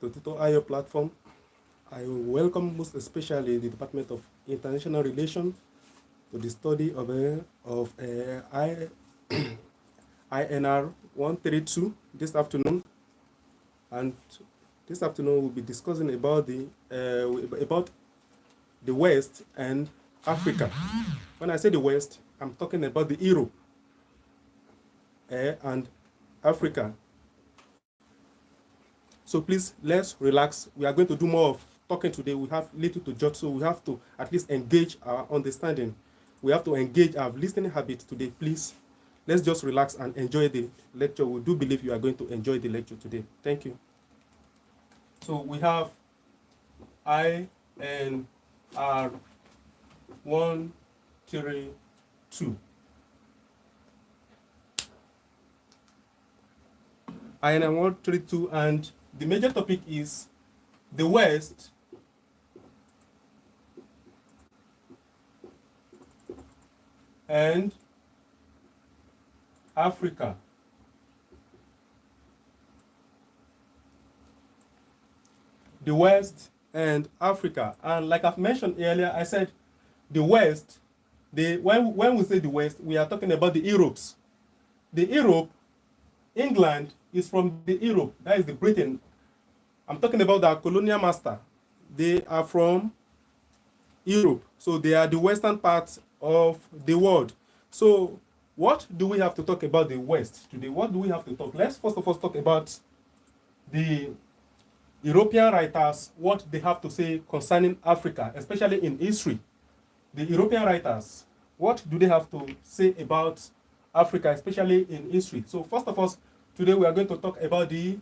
Potato IO platform. I welcome most especially the Department of International Relations to the study of INR132 this afternoon. And this afternoon we'll be discussing about the West and Africa. When I say the West, I'm talking about the Europe and Africa. So please, let's relax. We are going to do more of talking today. We have little to judge, so we have to at least engage our understanding. We have to engage our listening habit today. Please, let's just relax and enjoy the lecture. We do believe you are going to enjoy the lecture today. Thank you. So we have INR132. INR132, and the major topic is the West and Africa. The West and Africa. And like I've mentioned earlier, I said the West, when we say the West, we are talking about the Europes. The Europe, England is from the Europe, that is the Britain. I'm talking about the colonial master. They are from Europe, so they are the western part of the world. So what do we have to talk about the West today? What do we have to talk? Let's first of all talk about the European writers, what they have to say concerning Africa, especially in history. The European writers, what do they have to say about Africa, especially in history? So first of all, today we are going to talk about the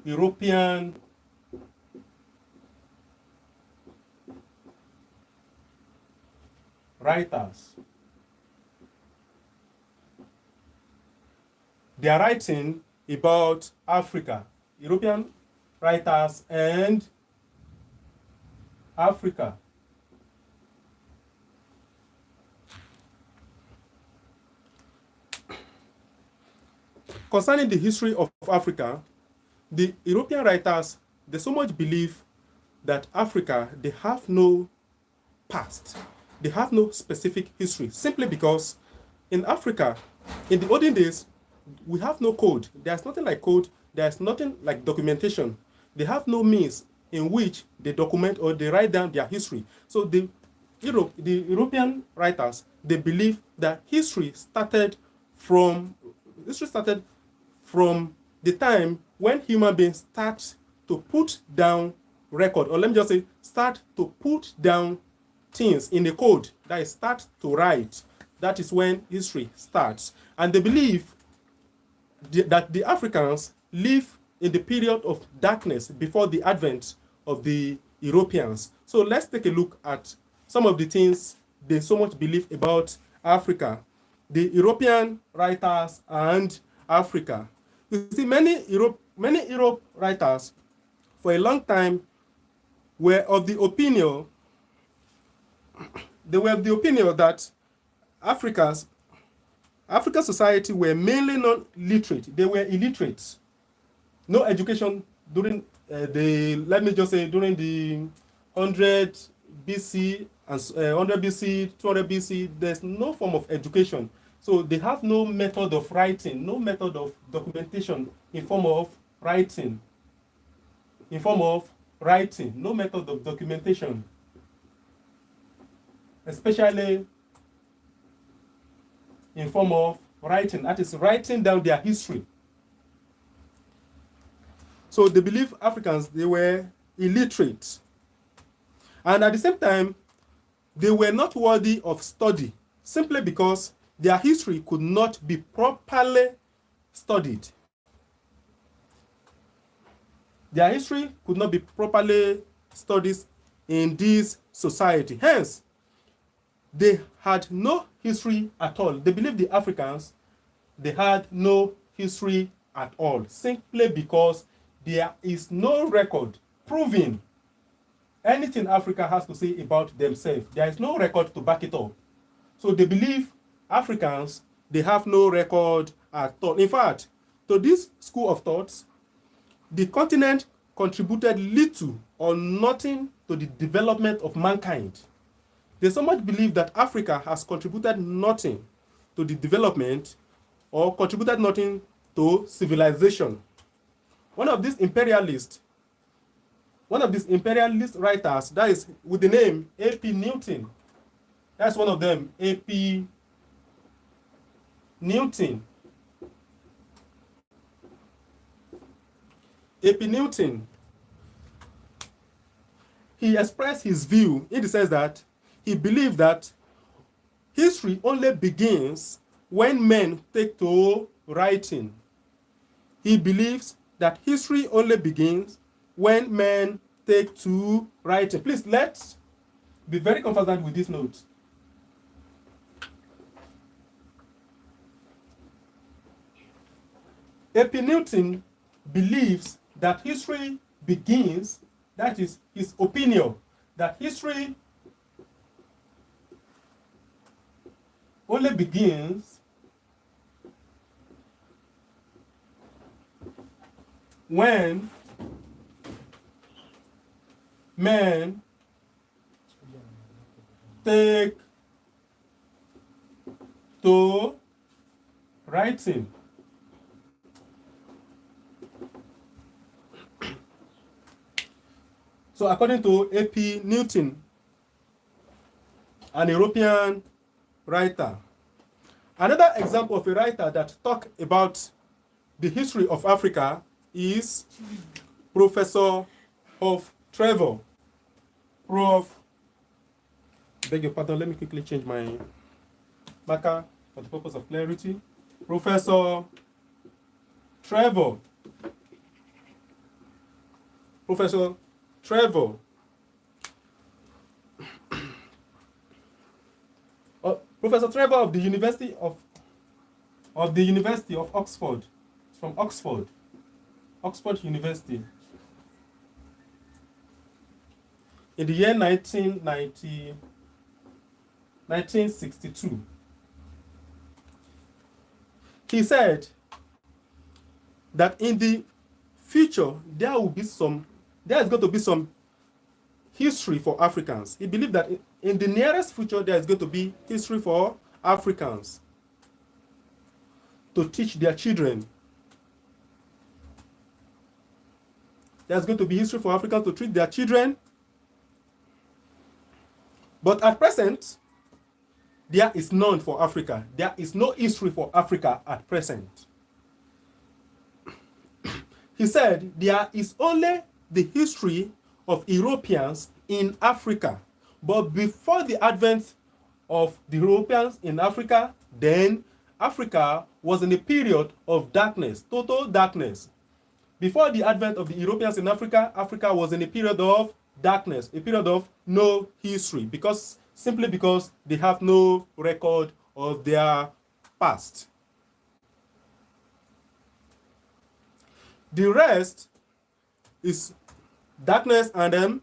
European writers. They are writing about Africa. European writers and Africa. Concerning the history of Africa, the European writers, they so much believe that Africa, they have no past. They have no specific history, simply because in Africa, in the olden days, we have no code. There's nothing like code. There's nothing like documentation. They have no means in which they document or they write down their history. So the European writers, they believe that history started from the time when human beings start to put down record, or let me just say, start to put down things in a code, that is, start to write. That is when history starts. And they believe that the Africans live in the period of darkness before the advent of the Europeans. So let's take a look at some of the things they so much believe about Africa. The European writers and Africa. You see, many Europe writers for a long time were of the opinion that Africa's society were mainly non-literate. They were illiterate. No education during during the 100 BC and 100 BC, 200 BC. There's no form of education. So they have no method of writing, no method of documentation in form of writing. No method of documentation. Especially in form of writing, that is, writing down their history. So they believe Africans, they were illiterate. And at the same time, they were not worthy of study, simply because their history could not be properly studied. Their history could not be properly studied in this society. Hence, they had no history at all. They believe the Africans, they had no history at all, simply because there is no record proving anything Africa has to say about themselves. There is no record to back it up. So they believe Africans, they have no record at all. In fact, to this school of thoughts, the continent contributed little or nothing to the development of mankind. They somewhat believe that Africa has contributed nothing to the development or contributed nothing to civilization. One of these imperialist writers, that is with the name A.P. Newton, that's one of them, A.P. Newton. A.P. Newton, he expressed his view in the sense that he believed that history only begins when men take to writing. He believes that history only begins when men take to writing. Please, let's be very conversant with this note. A.P. Newton believes that history begins, that is his opinion, that history only begins when men take to writing. So according to A.P. Newton, an European writer, another example of a writer that talk about the history of Africa is Professor of Trevor. Beg your pardon, let me quickly change my marker for the purpose of clarity. Professor Trevor. Professor Trevor. Professor Trevor of the University of Oxford. It's from Oxford University. In the year 1962, he said that in the future there is going to be some history for Africans. He believed that in the nearest future there is going to be history for Africans to teach their children. There's going to be history for Africans to teach their children. But at present, there is none for Africa. There is no history for Africa at present. He said there is only the history of Europeans in Africa. But before the advent of the Europeans in Africa, then Africa was in a period of darkness, total darkness. Before the advent of the Europeans in Africa, Africa was in a period of darkness, a period of no history, simply because they have no record of their past. The rest is darkness, and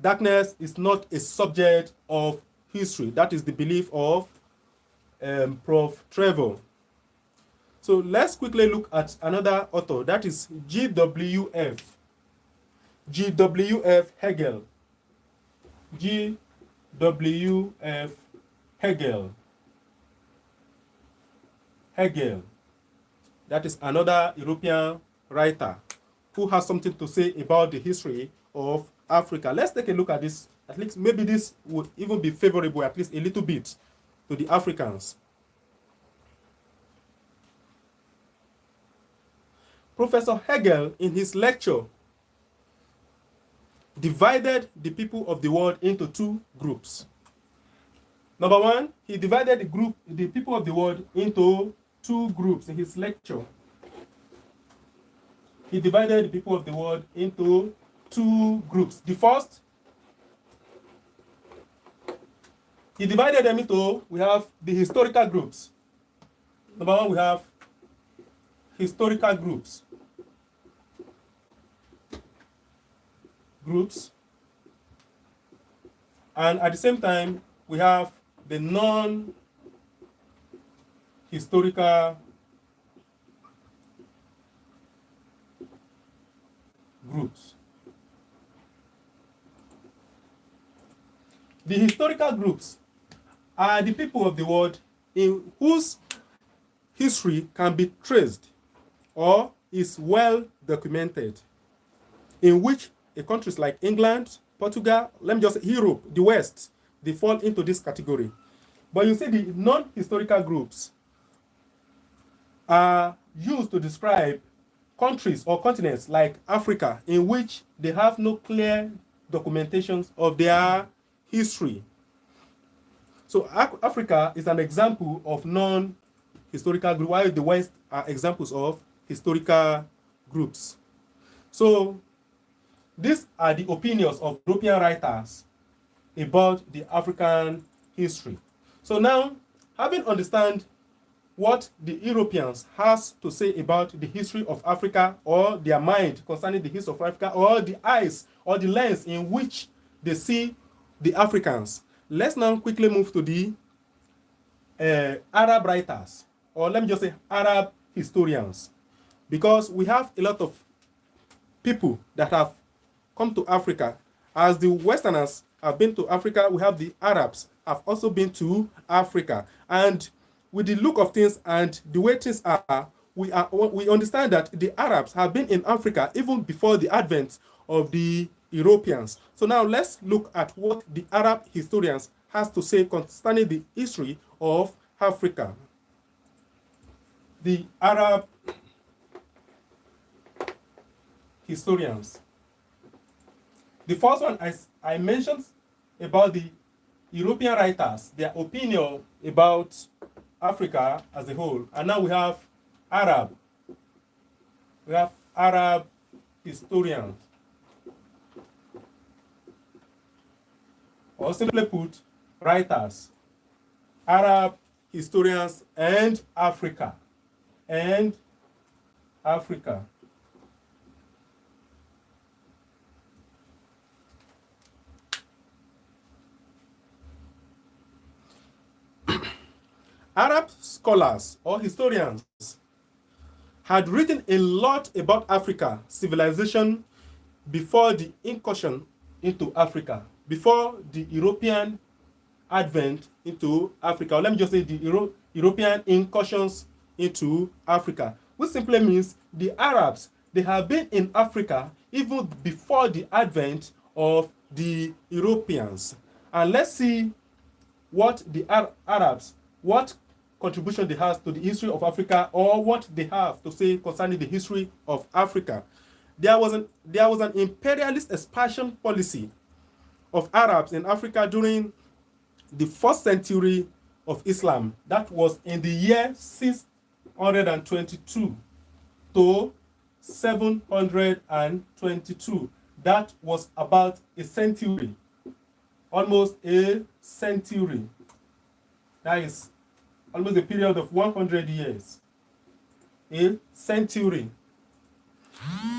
darkness is not a subject of history. That is the belief of Prof. Trevor. So let's quickly look at another author, that is G.W.F. Hegel. G.W.F. Hegel. That is another European writer who has something to say about the history of Africa. Let's take a look at this. At least maybe this would even be favorable, at least a little bit, to the Africans. Professor Hegel, in his lecture, divided the people of the world into two groups. Number one, he divided the people of the world into two groups in his lecture. He divided the people of the world into two groups. The first, he divided them into, we have the historical groups. Number one, we have historical groups. And at the same time, we have the non-historical groups. The historical groups are the people of the world in whose history can be traced or is well documented, in which a countries like England, Portugal, let me just say Europe, the West, they fall into this category. But you see, the non-historical groups are used to describe countries or continents like Africa, in which they have no clear documentations of their history. So Africa is an example of non-historical group, while the West are examples of historical groups. So these are the opinions of European writers about the African history. So now, having understand what the Europeans has to say about the history of Africa, or their mind concerning the history of Africa, or the eyes or the lens in which they see the Africans, let's now quickly move to the Arab writers, or let me just say Arab historians, because we have a lot of people that have come to Africa. As the Westerners have been to Africa, we have the Arabs have also been to Africa. And with the look of things and the way things are, we understand that the Arabs have been in Africa even before the advent of the Europeans. So now let's look at what the Arab historians has to say concerning the history of Africa. The Arab historians. The first one I mentioned about the European writers, their opinion about Africa as a whole. And now we have Arab. We have Arab historians. Or simply put, writers. Arab historians and Africa. And Africa. Arab scholars or historians had written a lot about Africa civilization before the incursion into Africa, before the European advent into Africa, or let me just say the European incursions into Africa, which simply means the Arabs, they have been in Africa even before the advent of the Europeans. And let's see what the Arabs, what contribution they have to the history of Africa, or what they have to say concerning the history of Africa. There was an imperialist expansion policy of Arabs in Africa during the 1st century of Islam. That was in the year 622 to 722. That was about a century, almost a century. That is almost a period of 100 years. A century.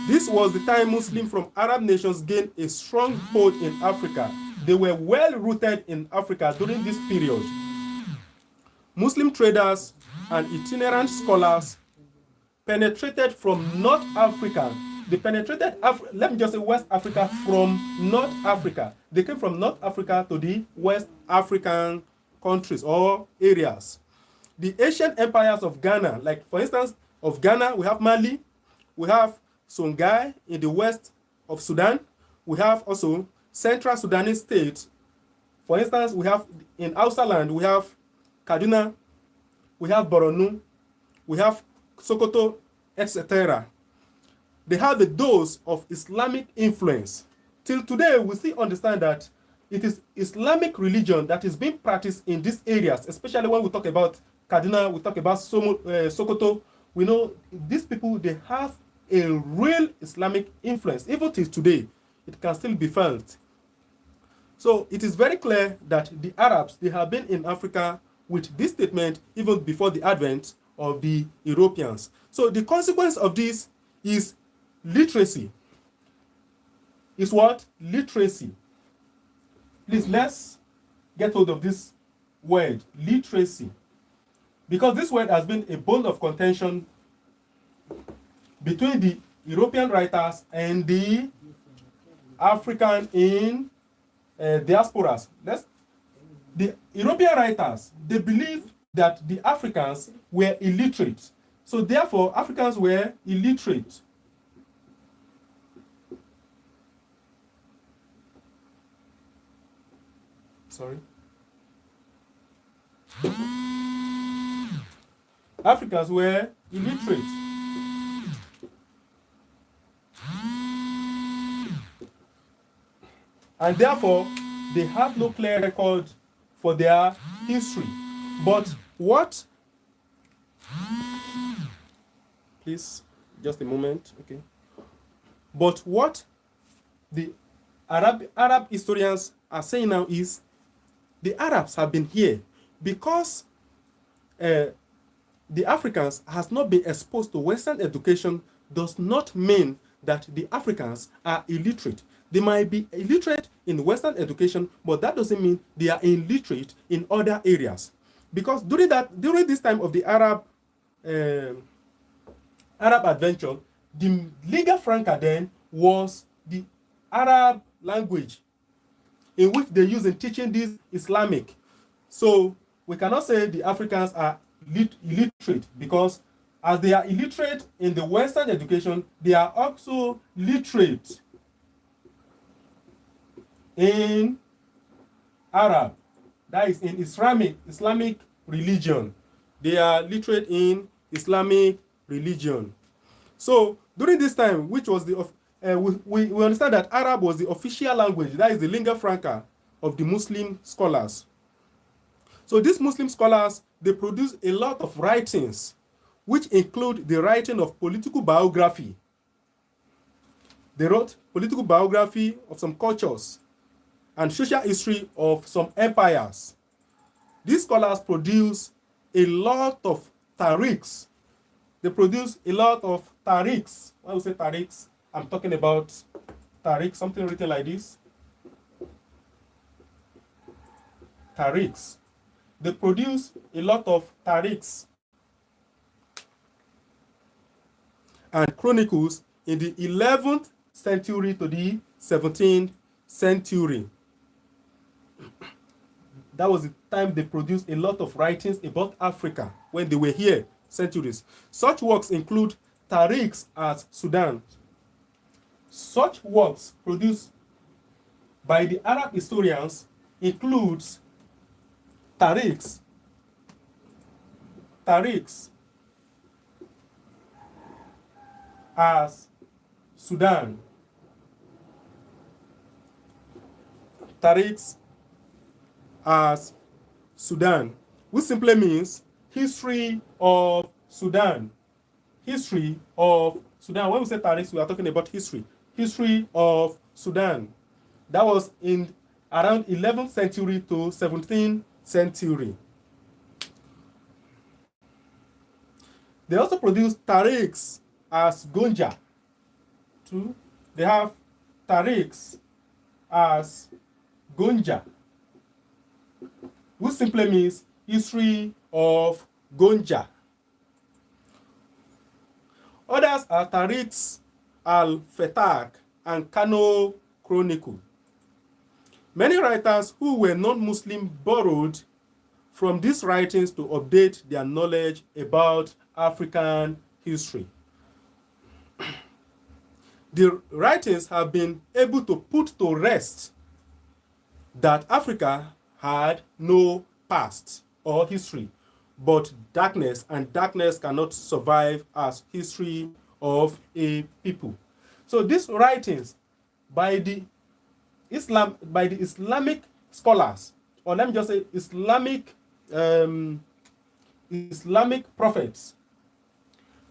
This was the time Muslims from Arab nations gained a strong hold in Africa. They were well rooted in Africa during this period. Muslim traders and itinerant scholars penetrated from North Africa. They penetrated, let me just say West Africa from North Africa. They came from North Africa to the West African countries or areas. The ancient empires of Ghana, like for instance, of Ghana, we have Mali, we have Songhai in the west of Sudan, we have also Central Sudanese state. For instance, we have in Hausa land, we have Kaduna, we have Borno, we have Sokoto, etc. They have the dose of Islamic influence. Till today, we still understand that it is Islamic religion that is being practiced in these areas, especially when we talk about Kaduna, we talk about Sokoto. We know these people, they have a real Islamic influence. Even till today, it can still be felt. So it is very clear that the Arabs, they have been in Africa with this statement even before the advent of the Europeans. So the consequence of this is literacy. Is what? Literacy. Please, let's get hold of this word, literacy. Because this word has been a bone of contention between the European writers and the African in diasporas. Let's The European writers, they believe that the Africans were illiterate. So therefore, Africans were illiterate. Sorry. Africans were illiterate. And therefore, they have no clear record for their history. But what? Please, just a moment, okay. But what the Arab historians are saying now is the Arabs have been here because the Africans has not been exposed to Western education does not mean that the Africans are illiterate. They might be illiterate in Western education, but that doesn't mean they are illiterate in other areas. Because during this time of the Arab adventure, the lingua franca then was the Arab language in which they use in teaching this Islamic. So we cannot say the Africans are illiterate because as they are illiterate in the Western education, they are also literate in Arab, that is in Islamic religion. They are literate in Islamic religion. So during this time, which was the we understand that Arab was the official language, that is the lingua franca of the Muslim scholars. So these Muslim scholars, they produce a lot of writings, which include the writing of political biography. They wrote political biography of some cultures and social history of some empires. These scholars produce a lot of Tariqs. They produce a lot of Tariqs. When we say Tariqs, I'm talking about Tariq, something written like this. Tariqs. They produce a lot of Tariqs and chronicles in the 11th century to the 17th century. That was the time they produced a lot of writings about Africa when they were here centuries. Such works include Tariqs as Sudan. Such works produced by the Arab historians includes Tariqs as Sudan. Tariqs as Sudan, which simply means history of Sudan. History of Sudan. When we say Tariqs, we are talking about history. History of Sudan. That was in around 11th century to 17th century. They also produced Tariqs as Gonja. Two, they have Tariqs as Gonja, which simply means history of Gonja. Others are Tariqs al-Fatah and Kano Chronicle. Many writers who were non-Muslim borrowed from these writings to update their knowledge about African history. The writings have been able to put to rest that Africa had no past or history, but darkness, and darkness cannot survive as history of a people. So these writings by the Islamic scholars, or let me just say Islamic prophets,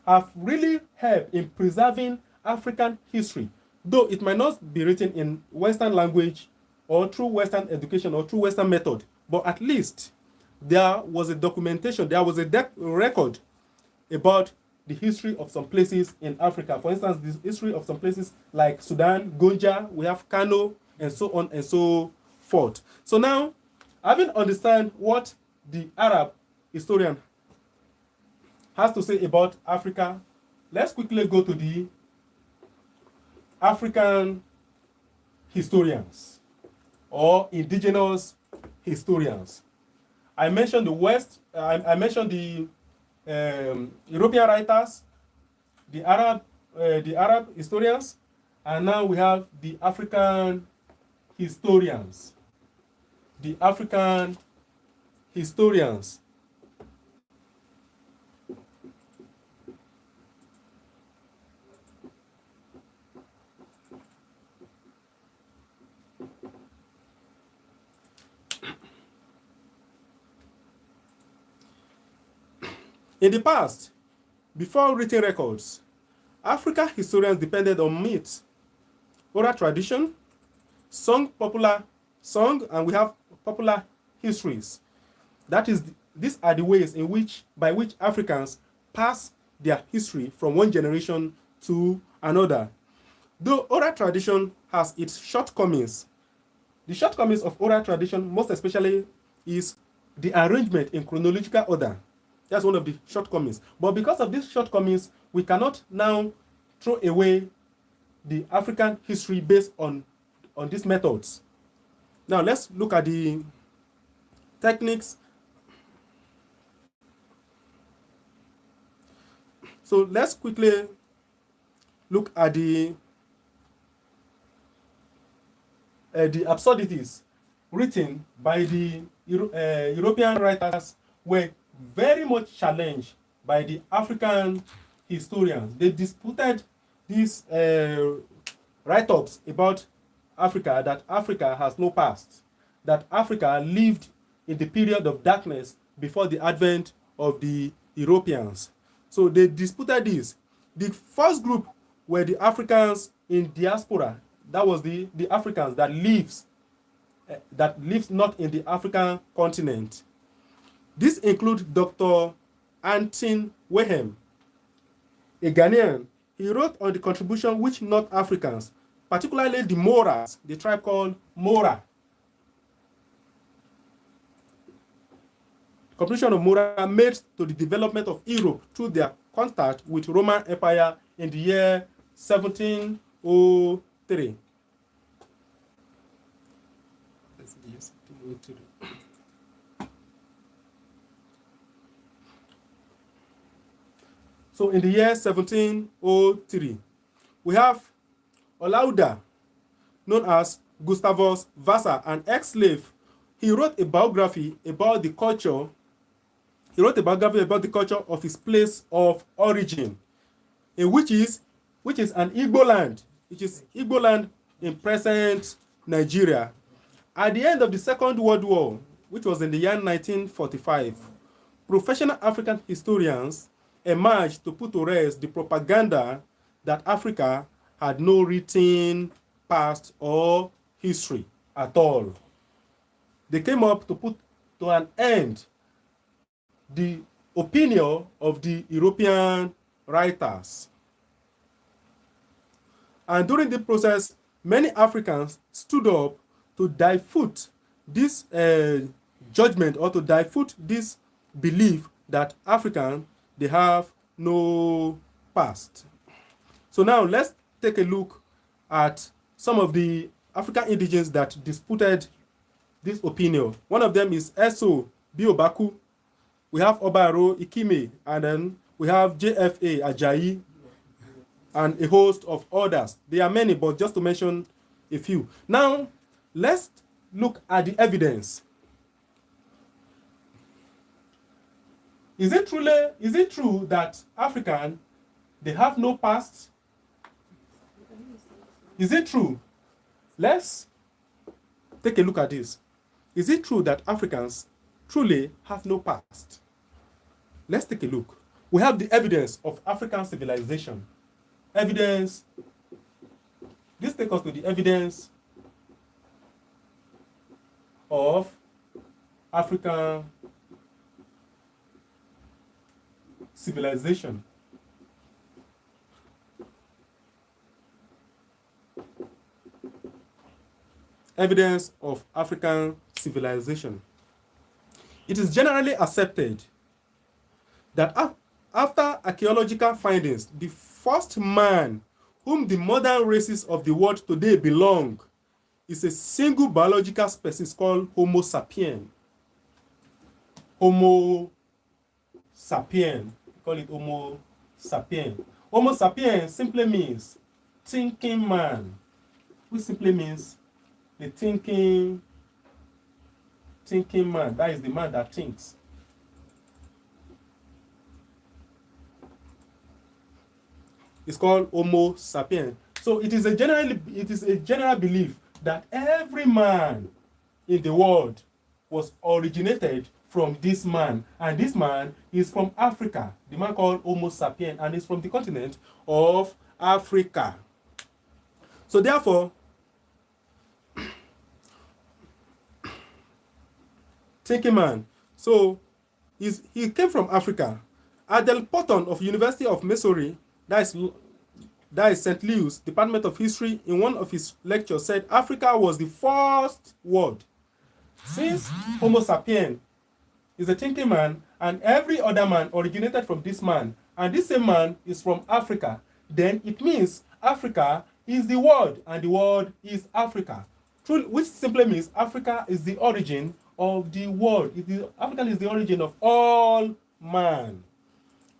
have really helped in preserving African history, though it might not be written in Western language or through Western education or through Western method, but at least there was a documentation, there was a record about the history of some places in Africa. For instance, the history of some places like Sudan, Gonja, we have Kano, and so on and so forth. So now, having understand what the Arab historian has to say about Africa, let's quickly go to the African historians or indigenous historians. I mentioned the West, I mentioned the European writers, the Arab historians, and now we have the African historians. The African historians. In the past, before written records, African historians depended on myth, oral tradition, popular song, and we have popular histories. That is, these are the ways in which, by which Africans pass their history from one generation to another. Though oral tradition has its shortcomings, the shortcomings of oral tradition, most especially, is the arrangement in chronological order. That's one of the shortcomings. But because of these shortcomings, we cannot now throw away the African history based on these methods. Now let's look at the techniques. So let's quickly look at the absurdities written by the European writers were very much challenged by the African historians. They disputed these write-ups about Africa, that Africa has no past, that Africa lived in the period of darkness before the advent of the Europeans. So they disputed this. The first group were the Africans in diaspora. That was the Africans that lives not in the African continent. This includes Dr. Antin Wehem, a Ghanaian. He wrote on the contribution which North Africans, particularly the Moras, the tribe called Mora. The contribution of Mora made to the development of Europe through their contact with Roman Empire in the year 1703. So in the year 1703, we have Olaudah, known as Gustavus Vassa, an ex-slave. He wrote a biography about the culture. He wrote a biography about the culture of his place of origin, which is an Igbo land, which is Igbo land in present Nigeria. At the end of the Second World War, which was in the year 1945, professional African historians emerged to put to rest the propaganda that Africa had no written past or history at all. They came up to put to an end the opinion of the European writers. And during the process, many Africans stood up to defute this judgment, or to defute this belief that Africans, they have no past. So now let's take a look at some of the African indigenes that disputed this opinion. One of them is Eso Biobaku. We have Obaro Ikime, and then we have JFA Ajayi, and a host of others. There are many, but just to mention a few. Now, let's look at the evidence. Is it true that Africans, they have no past? Is it true? Let's take a look at this. Is it true that Africans truly have no past? Let's take a look. We have the evidence of African civilization. Evidence. This takes us to the evidence of African civilization. Evidence of African civilization. It is generally accepted that after archaeological findings, the first man whom the modern races of the world today belong is a single biological species called Homo sapiens. Homo sapiens. We call it Homo sapiens. Homo sapiens simply means thinking man, which simply means the thinking man. That is the man that thinks. It's called Homo sapiens. So it is a general belief that every man in the world was originated from this man, and this man is from Africa. The man called Homo sapiens, and is from the continent of Africa. So therefore, thinking man. So he came from Africa. Adel Potton of University of Missouri, that is St. Louis, Department of History, in one of his lectures said Africa was the first world. Since Homo sapiens is a thinking man, and every other man originated from this man, and this same man is from Africa, then it means Africa is the world, and the world is Africa. Which simply means Africa is the origin of the world. Africa is the origin of all man.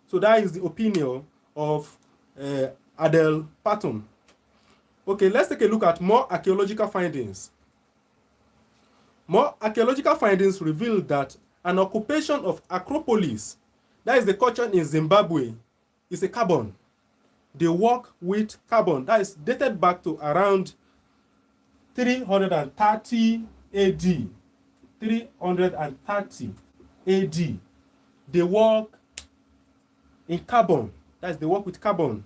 So that is the opinion of Adel Patton. Okay, let's take a look at more archaeological findings. More archaeological findings reveal that an occupation of Acropolis, that is the culture in Zimbabwe, is a carbon. They work with carbon. That is dated back to around 330 AD. 330 AD. They work in carbon. That is, they work with carbon.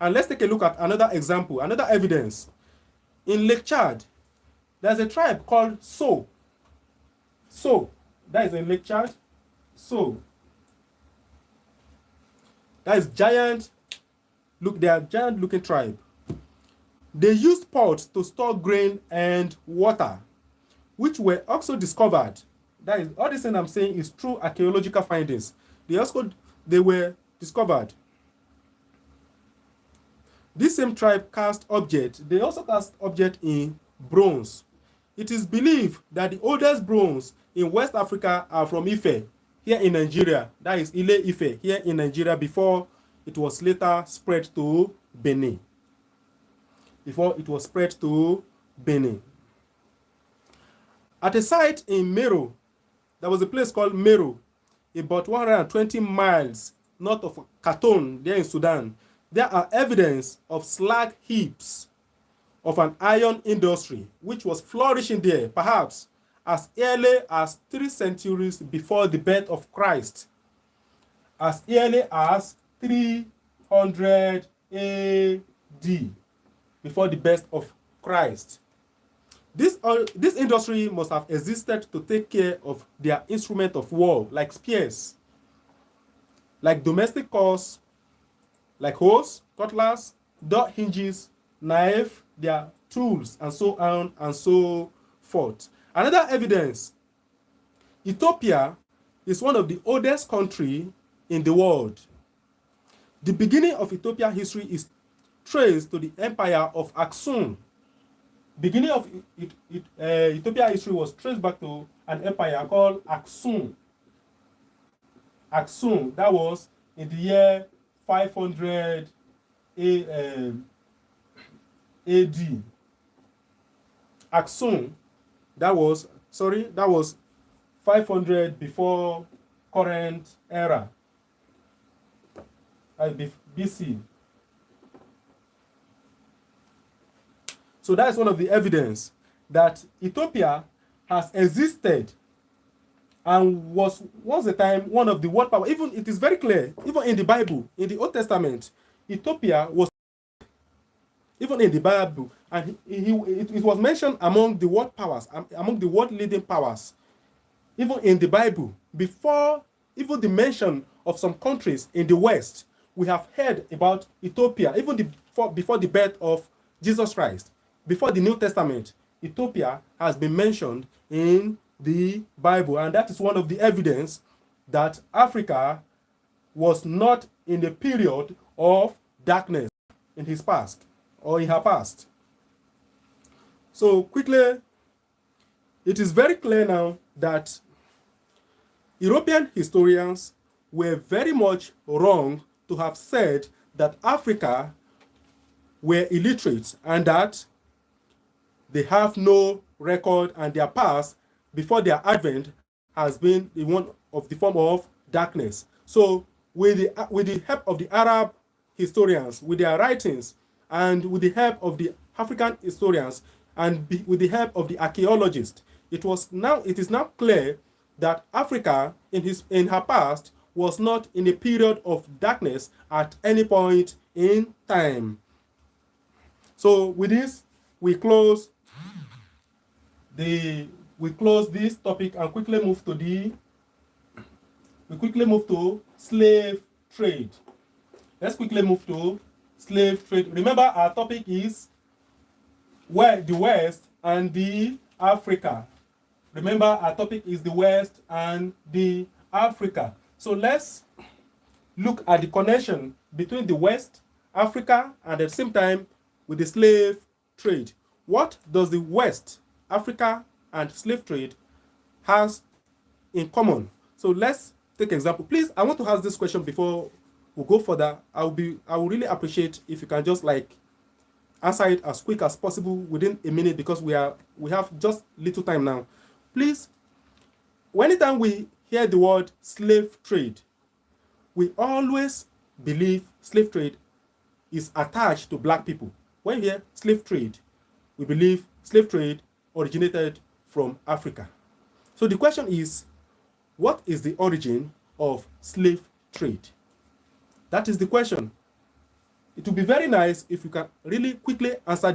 And let's take a look at another example, another evidence. In Lake Chad, there's a tribe called So. So, that is in Lake Chad. So, that is giant. Look, they are giant looking tribe. They used pots to store grain and water, which were also discovered. That is, all this thing I'm saying is true archaeological findings. They were discovered. This same tribe cast object. They also cast object in bronze. It is believed that the oldest bronze in West Africa are from Ife, here in Nigeria. That is Ile Ife, here in Nigeria, before it was later spread to Benin. Before it was spread to Benin. At a site in Meru, there was a place called Meru, about 120 miles north of Khartoum, there in Sudan. There are evidence of slag heaps of an iron industry which was flourishing there, perhaps as early as 3 centuries before the birth of Christ. As early as 300 AD, before the birth of Christ. This industry must have existed to take care of their instrument of war, like spears, like domestic cores, like hoes, cutlass, door hinges, knife, their tools, and so on and so forth. Another evidence, Ethiopia is one of the oldest countries in the world. The beginning of Ethiopia history is traced to the empire of Aksum. Beginning of Ethiopia history was traced back to an empire called Aksum. Aksum, that was in the year 500 AD. Aksum, that was 500 before current era, BC. So that is one of the evidence that Ethiopia has existed and was once a time one of the world power. Even it is very clear, even in the Bible, in the Old Testament, Ethiopia was, even in the Bible, and it was mentioned among the world powers, among the world leading powers, even in the Bible. Before even the mention of some countries in the West, we have heard about Ethiopia, even before the birth of Jesus Christ. Before the New Testament, Ethiopia has been mentioned in the Bible, and that is one of the evidence that Africa was not in a period of darkness in his past or in her past. So quickly, it is very clear now that European historians were very much wrong to have said that Africa were illiterate and that they have no record and their past before their advent has been in one of the form of darkness. So with the help of the Arab historians, with their writings, and with the help of the African historians, and with the help of the archaeologists, it is now clear that Africa in her past was not in a period of darkness at any point in time. So with this, we close this topic and quickly move to slave trade. Let's quickly move to slave trade. Remember, our topic is the West and the Africa. Remember, our topic is the West and the Africa. So let's look at the connection between the West, Africa, and at the same time with the slave trade. What does the West, Africa, and slave trade has in common? So let's take an example. Please, I want to ask this question before we go further. I will really appreciate if you can just like answer it as quick as possible within a minute, because we have just little time now. Please, anytime we hear the word slave trade, we always believe slave trade is attached to black people. When you hear slave trade, we believe slave trade originated from Africa. So the question is, what is the origin of slave trade? That is the question. It would be very nice if you can really quickly answer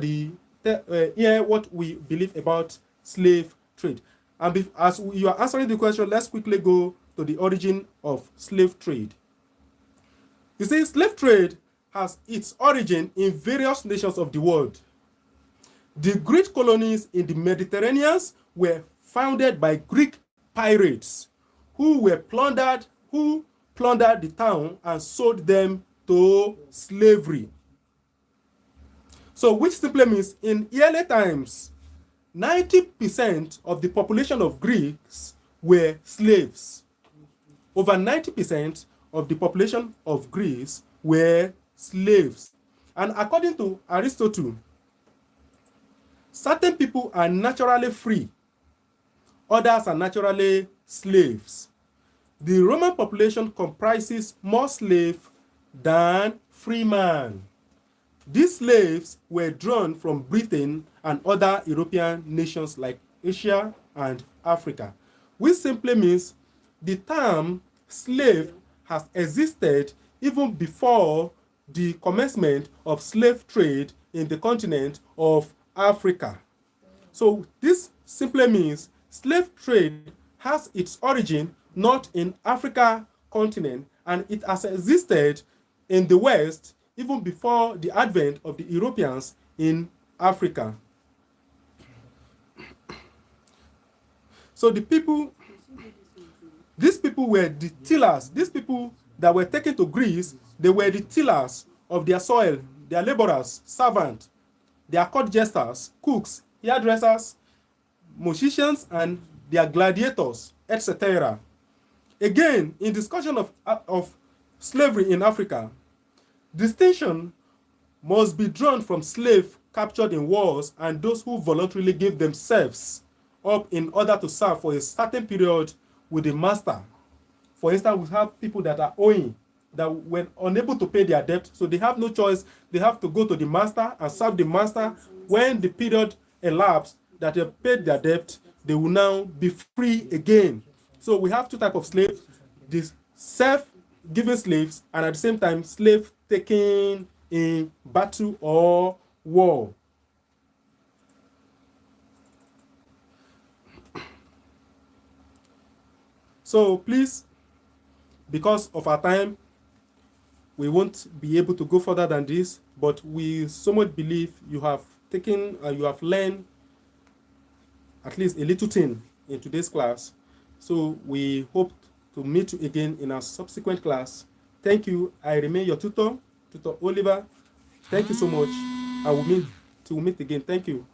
what we believe about slave trade. And as you are answering the question, let's quickly go to the origin of slave trade. You see, slave trade has its origin in various nations of the world. The Greek colonies in the Mediterranean were founded by Greek pirates who plundered the town and sold them to slavery. So which simply means in early times, 90% of the population of Greeks were slaves. Over 90% of the population of Greece were slaves. And according to Aristotle, certain people are naturally free, others are naturally slaves. The Roman population comprises more slaves than free men. These slaves were drawn from Britain and other European nations like Asia and Africa, which simply means the term slave has existed even before the commencement of slave trade in the continent of Africa. So this simply means slave trade has its origin not in Africa continent, and it has existed in the West even before the advent of the Europeans in Africa. So these people were the tillers. These people that were taken to Greece, they were the tillers of their soil, their laborers, servants, their court jesters, cooks, hairdressers, musicians, and their gladiators, etc. Again, in discussion of slavery in Africa, distinction must be drawn from slaves captured in wars and those who voluntarily gave themselves up in order to serve for a certain period with the master. For instance, we have people that are owing, that were unable to pay their debt, so they have no choice. They have to go to the master and serve the master. When the period elapsed that they paid their debt, they will now be free again. So we have two types of slaves: these self-giving slaves, and at the same time, slaves taken in battle or war. So please, because of our time, we won't be able to go further than this, but we so much believe you have learned at least a little thing in today's class. So we hope to meet you again in our subsequent class. Thank you. I remain your tutor, Tutor Oliver. Thank you so much. I will meet again. Thank you.